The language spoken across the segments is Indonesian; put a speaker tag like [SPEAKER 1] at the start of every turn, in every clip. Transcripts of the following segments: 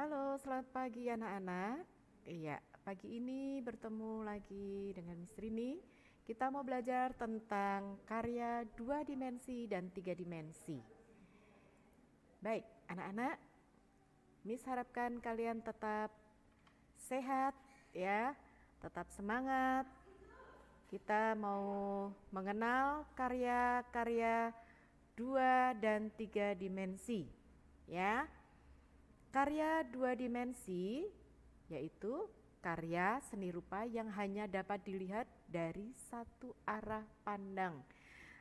[SPEAKER 1] Halo, selamat pagi anak-anak. Iya, pagi ini bertemu lagi dengan Miss Rini. Kita mau belajar tentang karya dua dimensi dan tiga dimensi. Baik, anak-anak, Miss harapkan kalian tetap sehat ya, tetap semangat. Kita mau mengenal karya-karya dua dan tiga dimensi ya. Karya dua dimensi yaitu karya seni rupa yang hanya dapat dilihat dari satu arah pandang.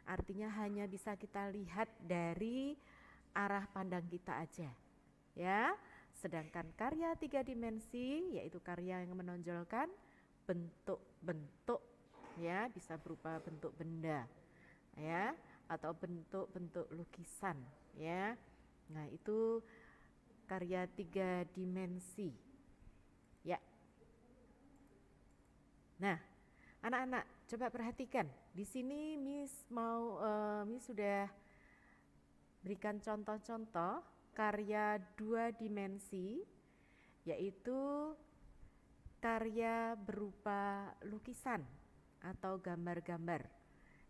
[SPEAKER 1] Artinya hanya bisa kita lihat dari arah pandang kita aja. Ya. Sedangkan karya tiga dimensi yaitu karya yang menonjolkan bentuk-bentuk ya, bisa berupa bentuk benda ya atau bentuk-bentuk lukisan ya. Nah, itu karya tiga dimensi. Ya. Nah, anak-anak coba perhatikan. Di sini Miss sudah berikan contoh-contoh karya dua dimensi, yaitu karya berupa lukisan atau gambar-gambar.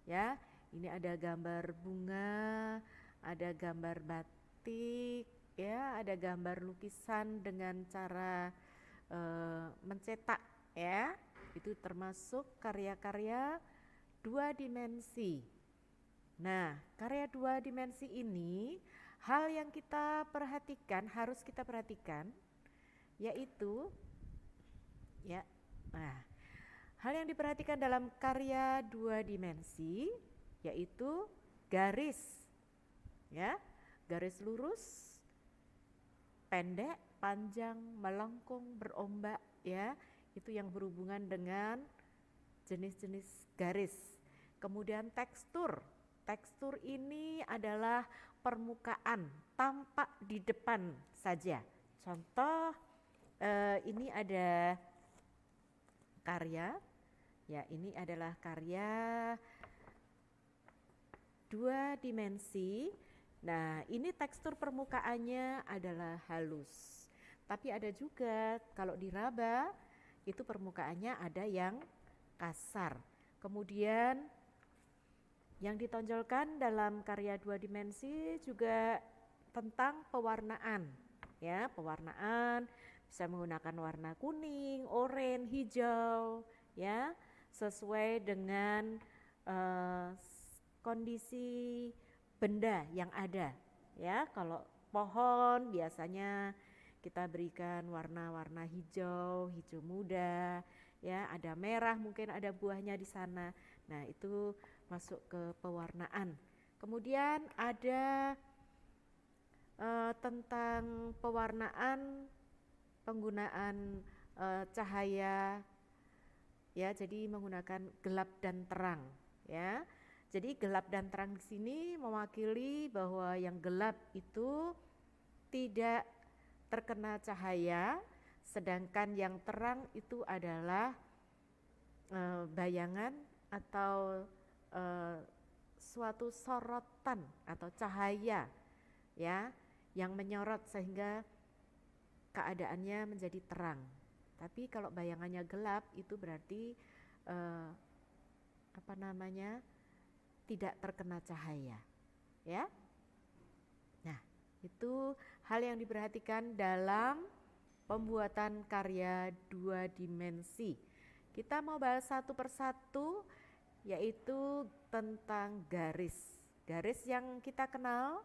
[SPEAKER 1] Ya, ini ada gambar bunga, ada gambar batik, ya, ada gambar lukisan dengan cara mencetak ya. Itu termasuk karya-karya dua dimensi. Nah, karya dua dimensi ini hal yang harus kita perhatikan yaitu ya. Nah, hal yang diperhatikan dalam karya dua dimensi yaitu garis. Ya, garis lurus, pendek, panjang, melengkung, berombak ya. Itu yang berhubungan dengan jenis-jenis garis. Kemudian tekstur. Tekstur ini adalah permukaan tampak di depan saja. Contoh ini ada karya. Ya, ini adalah karya dua dimensi. Nah, ini tekstur permukaannya adalah halus. Tapi ada juga kalau diraba itu permukaannya ada yang kasar. Kemudian yang ditonjolkan dalam karya dua dimensi juga tentang pewarnaan. Ya, pewarnaan bisa menggunakan warna kuning, oranye, hijau, ya, sesuai dengan kondisi benda yang ada. Ya, kalau pohon biasanya kita berikan warna-warna hijau, hijau muda, ya, ada merah, mungkin ada buahnya di sana. Nah, itu masuk ke pewarnaan. Kemudian ada tentang pewarnaan penggunaan cahaya ya, jadi menggunakan gelap dan terang ya. Jadi gelap dan terang di sini mewakili bahwa yang gelap itu tidak terkena cahaya, sedangkan yang terang itu adalah bayangan atau suatu sorotan atau cahaya ya yang menyorot sehingga keadaannya menjadi terang. Tapi kalau bayangannya gelap itu berarti tidak terkena cahaya ya. Nah, itu hal yang diperhatikan dalam pembuatan karya dua dimensi. Kita mau bahas satu persatu yaitu tentang garis. Garis yang kita kenal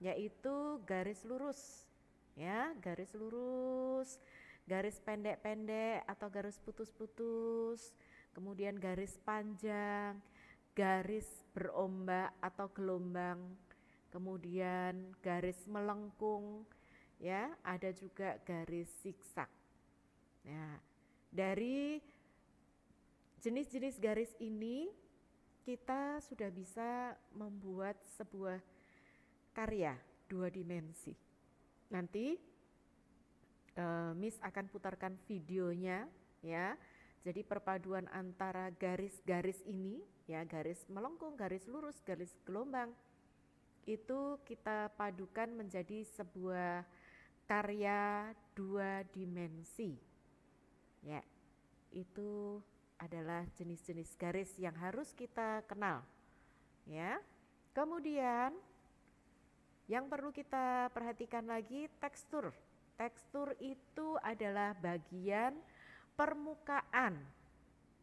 [SPEAKER 1] yaitu garis lurus. Ya, garis lurus, garis pendek-pendek atau garis putus-putus, kemudian garis panjang, garis berombak atau gelombang, kemudian garis melengkung, ya, ada juga garis zigzag. Nah, dari jenis-jenis garis ini kita sudah bisa membuat sebuah karya dua dimensi. Nanti Miss akan putarkan videonya ya. Jadi perpaduan antara garis-garis ini ya, garis melengkung, garis lurus, garis gelombang, itu kita padukan menjadi sebuah karya dua dimensi. Ya, itu adalah jenis-jenis garis yang harus kita kenal. Ya. Kemudian yang perlu kita perhatikan lagi tekstur. Tekstur itu adalah bagian permukaan.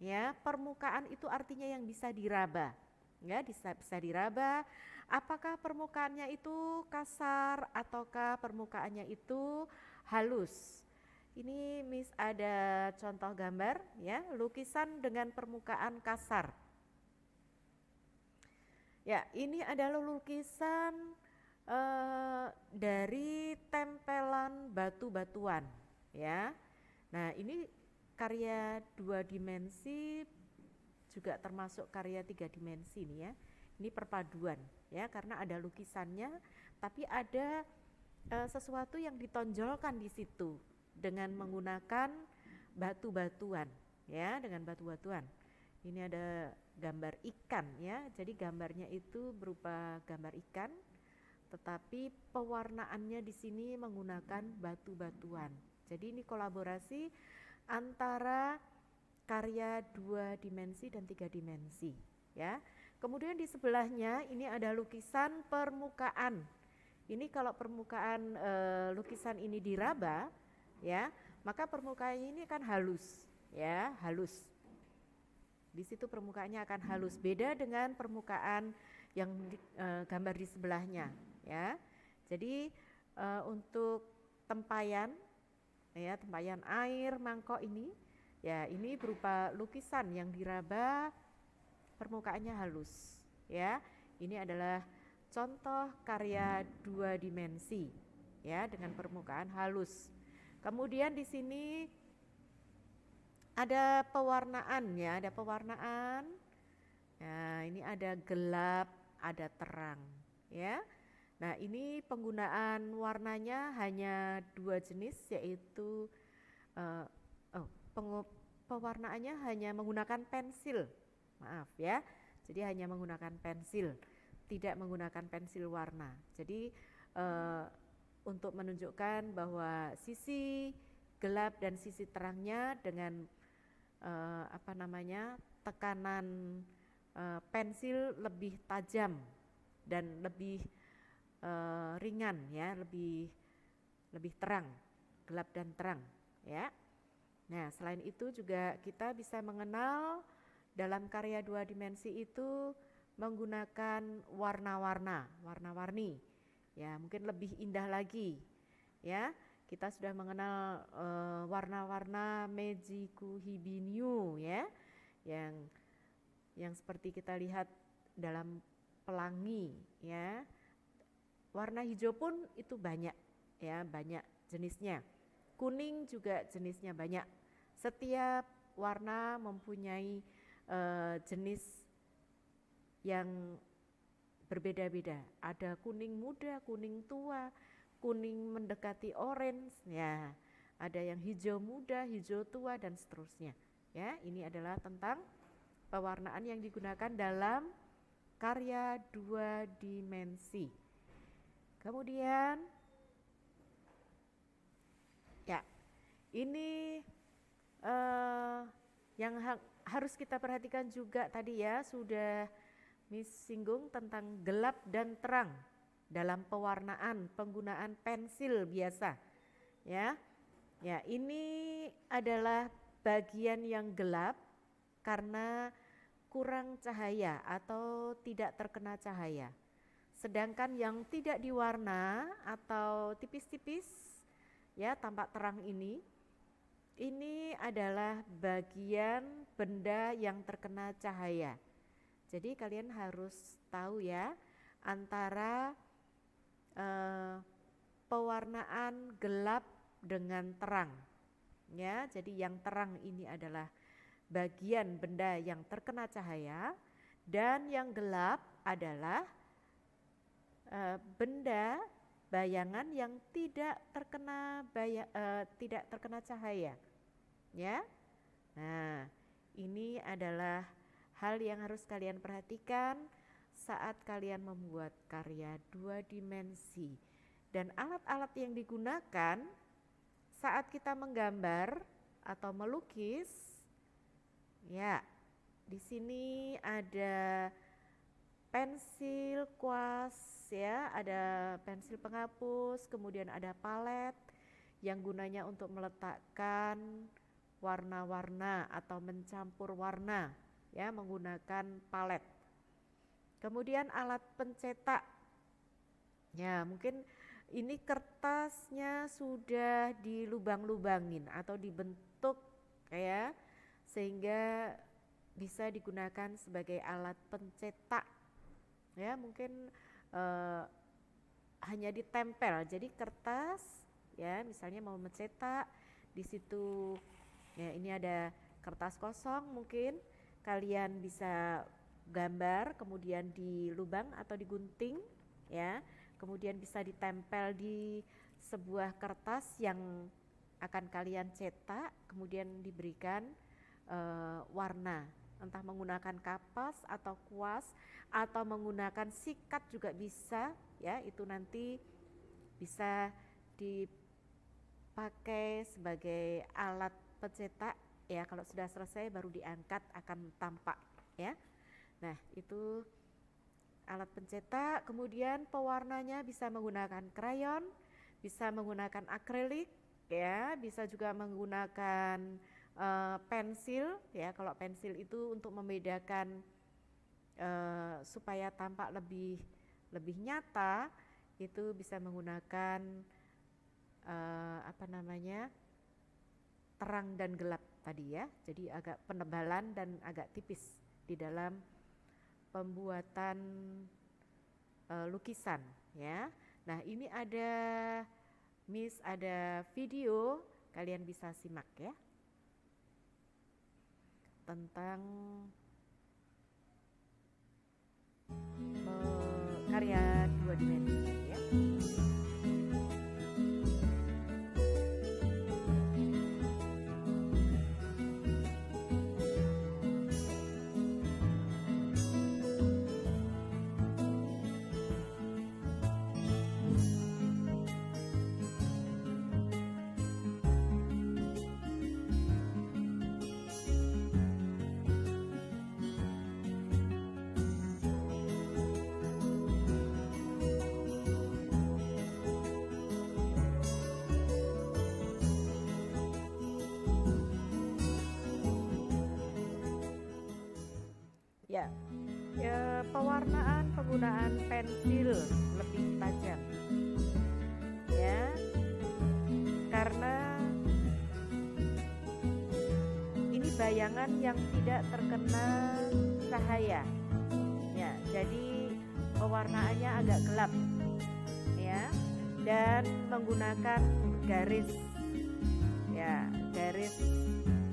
[SPEAKER 1] Ya, permukaan itu artinya yang bisa diraba. Ya, bisa diraba. Apakah permukaannya itu kasar ataukah permukaannya itu halus? Ini Miss ada contoh gambar ya, lukisan dengan permukaan kasar. Ya, ini adalah lukisan dari tempelan batu-batuan ya. Nah, ini karya dua dimensi juga termasuk karya tiga dimensi nih ya. Ini perpaduan ya, karena ada lukisannya tapi ada sesuatu yang ditonjolkan di situ dengan menggunakan batu-batuan ya, dengan batu-batuan. Ini ada gambar ikan ya, jadi gambarnya itu berupa gambar ikan, tetapi pewarnaannya di sini menggunakan batu-batuan. Jadi ini kolaborasi antara karya dua dimensi dan tiga dimensi ya. Kemudian di sebelahnya ini ada lukisan permukaan. Ini kalau permukaan lukisan ini diraba ya, maka permukaannya ini akan halus ya, halus. Di situ permukaannya akan halus, beda dengan permukaan yang gambar di sebelahnya ya. Jadi untuk tempayan ya, tempayan air mangkok ini ya, ini berupa lukisan yang diraba, permukaannya halus ya. Ini adalah contoh karya dua dimensi ya, dengan permukaan halus. Kemudian di sini ada pewarnaan ya, ada pewarnaan. Nah, ini ada gelap, ada terang ya. Nah, ini penggunaan warnanya hanya dua jenis, yaitu pewarnaannya hanya menggunakan pensil. Maaf ya, jadi hanya menggunakan pensil, tidak menggunakan pensil warna. Jadi untuk menunjukkan bahwa sisi gelap dan sisi terangnya dengan tekanan pensil lebih tajam dan lebih ringan ya, lebih terang, gelap dan terang ya. Nah, selain itu juga kita bisa mengenal dalam karya dua dimensi itu menggunakan warna-warni ya, mungkin lebih indah lagi ya. Kita sudah mengenal warna-warna Meiji Hibinu ya, yang seperti kita lihat dalam pelangi ya. Warna hijau pun itu banyak ya, banyak jenisnya. Kuning juga jenisnya banyak. Setiap warna mempunyai jenis yang berbeda-beda. Ada kuning muda, kuning tua, kuning mendekati orange ya. Ada yang hijau muda, hijau tua dan seterusnya. Ya, ini adalah tentang pewarnaan yang digunakan dalam karya dua dimensi. Kemudian ya, ini yang harus kita perhatikan juga tadi ya, sudah Miss singgung tentang gelap dan terang dalam pewarnaan, penggunaan pensil biasa ya. Ya, ini adalah bagian yang gelap karena kurang cahaya atau tidak terkena cahaya. Sedangkan yang tidak diwarna atau tipis-tipis ya, tampak terang ini adalah bagian benda yang terkena cahaya. Jadi kalian harus tahu ya, antara pewarnaan gelap dengan terang ya. Jadi yang terang ini adalah bagian benda yang terkena cahaya, dan yang gelap adalah benda bayangan yang tidak terkena cahaya ya. Nah, ini adalah hal yang harus kalian perhatikan saat kalian membuat karya dua dimensi Dan alat-alat yang digunakan saat kita menggambar atau melukis, ya, di sini ada pensil kuas, ya, ada pensil penghapus, kemudian ada palet yang gunanya untuk meletakkan warna-warna atau mencampur warna, ya, menggunakan palet. Kemudian alat pencetak, ya, mungkin ini kertasnya sudah dilubang-lubangin atau dibentuk, ya, sehingga bisa digunakan sebagai alat pencetak, ya, mungkin hanya ditempel. Jadi kertas, ya, misalnya mau mencetak, di situ, ya, ini ada kertas kosong, mungkin kalian bisa gambar kemudian dilubang atau digunting, ya, kemudian bisa ditempel di sebuah kertas yang akan kalian cetak, kemudian diberikan warna, entah menggunakan kapas atau kuas atau menggunakan sikat juga bisa, ya, itu nanti bisa dipakai sebagai alat pencetak, ya. Kalau sudah selesai baru diangkat akan tampak, ya. Nah, itu alat pencetak. Kemudian pewarnanya bisa menggunakan krayon, bisa menggunakan akrilik, ya, bisa juga menggunakan pensil, ya. Kalau pensil itu untuk membedakan supaya tampak lebih nyata, itu bisa menggunakan terang dan gelap tadi, ya. Jadi agak penebalan dan agak tipis di dalam pembuatan lukisan, ya. Nah, ini ada video, kalian bisa simak, ya, tentang karya 2 dimensi, ya. Ya, pewarnaan penggunaan pensil lebih tajam, ya, karena ini bayangan yang tidak terkena cahaya, ya. Jadi pewarnaannya agak gelap, ya, dan menggunakan garis, ya, garis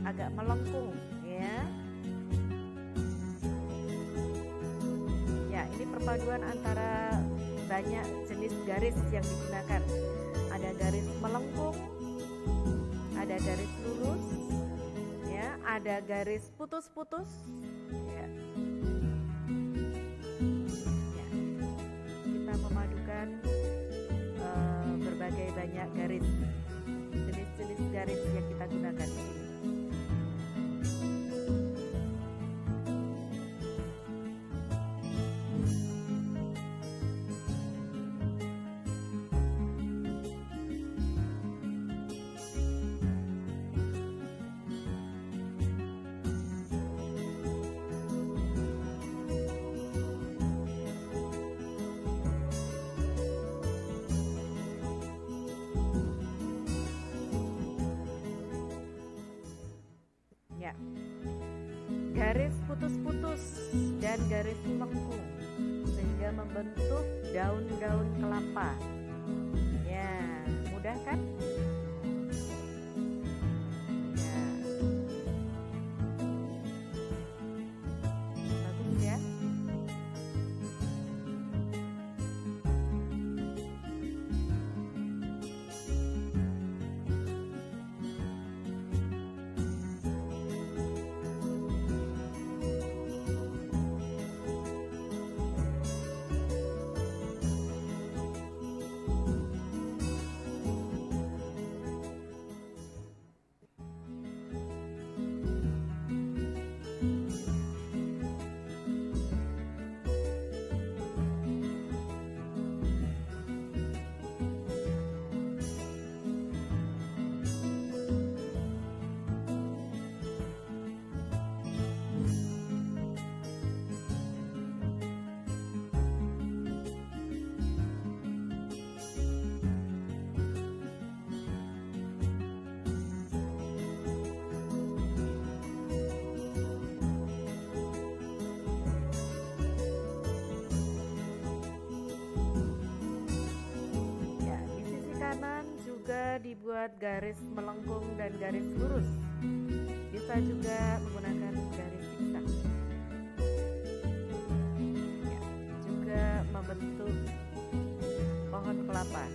[SPEAKER 1] agak melengkung, ya. Ini perpaduan antara banyak jenis garis yang digunakan. Ada garis melengkung, ada garis lurus, ya, ada garis putus-putus, ya. Ya, kita memadukan berbagai banyak garis, jenis-jenis garis yang kita gunakan di sini. Ya, garis putus-putus dan garis melengkung sehingga membentuk daun-daun kelapa. Ya, mudah kan? Ya, bagus, ya. buat garis melengkung dan garis lurus. Bisa juga menggunakan garis zigzag. Ya, juga membentuk pohon kelapa.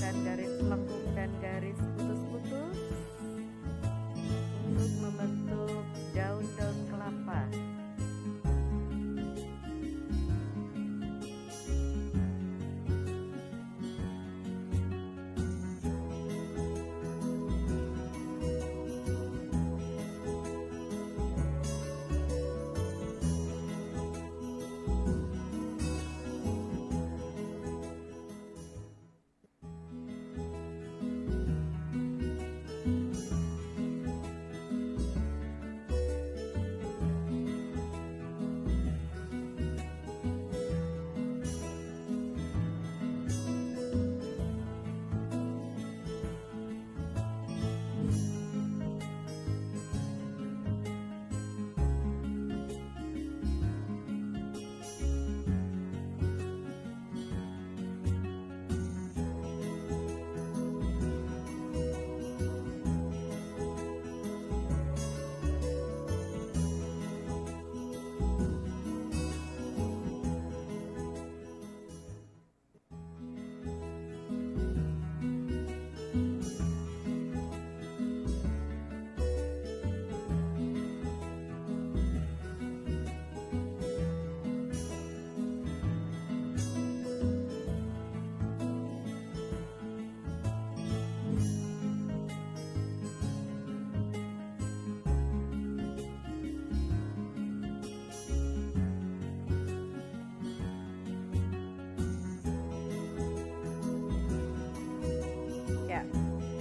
[SPEAKER 1] Garis lengkung dan garis putus-putus untuk membentuk daun-daun kelapa.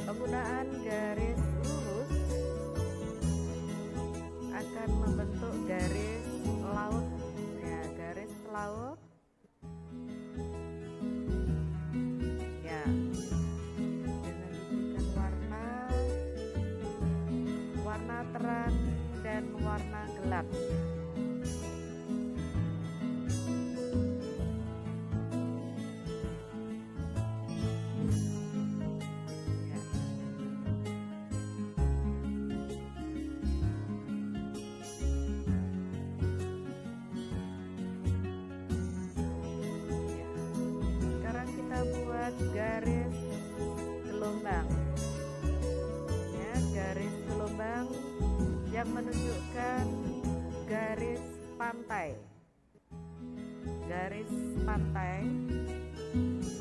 [SPEAKER 1] Penggunaan garis lurus akan membentuk garis laut, ya, garis laut. Ya, dengan diberikan warna terang dan warna gelap. Buat garis gelombang, ya, garis gelombang yang menunjukkan garis pantai. Garis pantai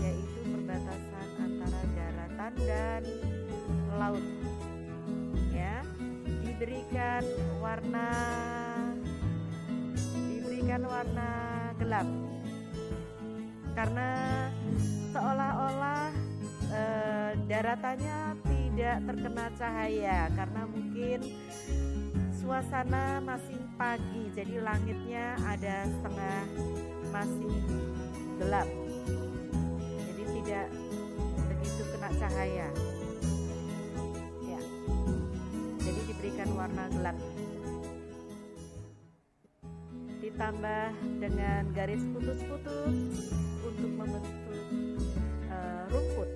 [SPEAKER 1] yaitu perbatasan antara daratan dan laut, ya, diberikan warna gelap karena seolah-olah daratannya tidak terkena cahaya karena mungkin suasana masih pagi, jadi langitnya ada setengah masih gelap, jadi tidak begitu kena cahaya, ya, jadi diberikan warna gelap ditambah dengan garis putus-putus untuk membentuk rumput.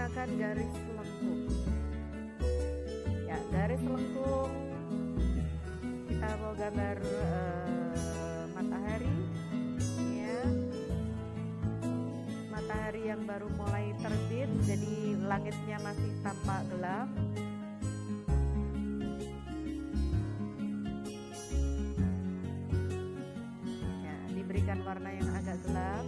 [SPEAKER 1] menggunakan garis lengkung. Ya, garis lengkung kita mau gambar matahari, ya, matahari yang baru mulai terbit, jadi langitnya masih tampak gelap. Ya, diberikan warna yang agak gelap.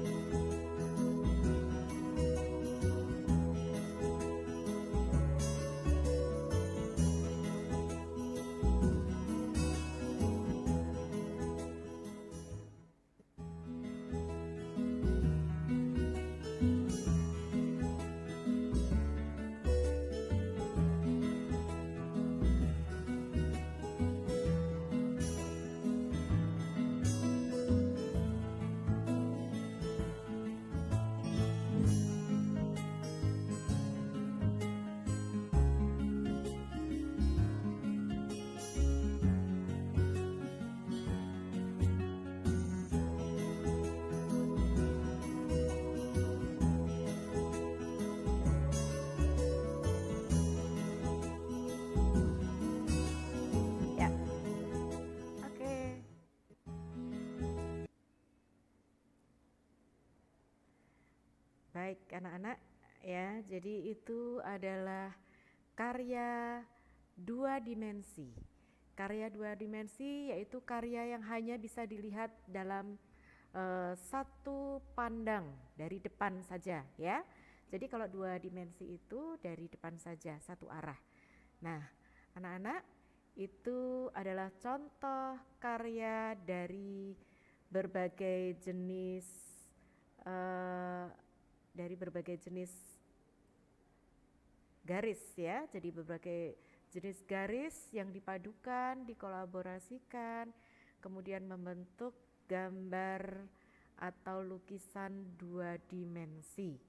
[SPEAKER 1] Baik anak-anak, ya, jadi itu adalah karya 2 dimensi. Karya 2 dimensi yaitu karya yang hanya bisa dilihat dalam satu pandang dari depan saja, ya. Jadi kalau 2 dimensi itu dari depan saja, satu arah. Nah, anak-anak, itu adalah contoh karya dari berbagai jenis garis, ya. Jadi berbagai jenis garis yang dipadukan, dikolaborasikan, kemudian membentuk gambar atau lukisan 2 dimensi.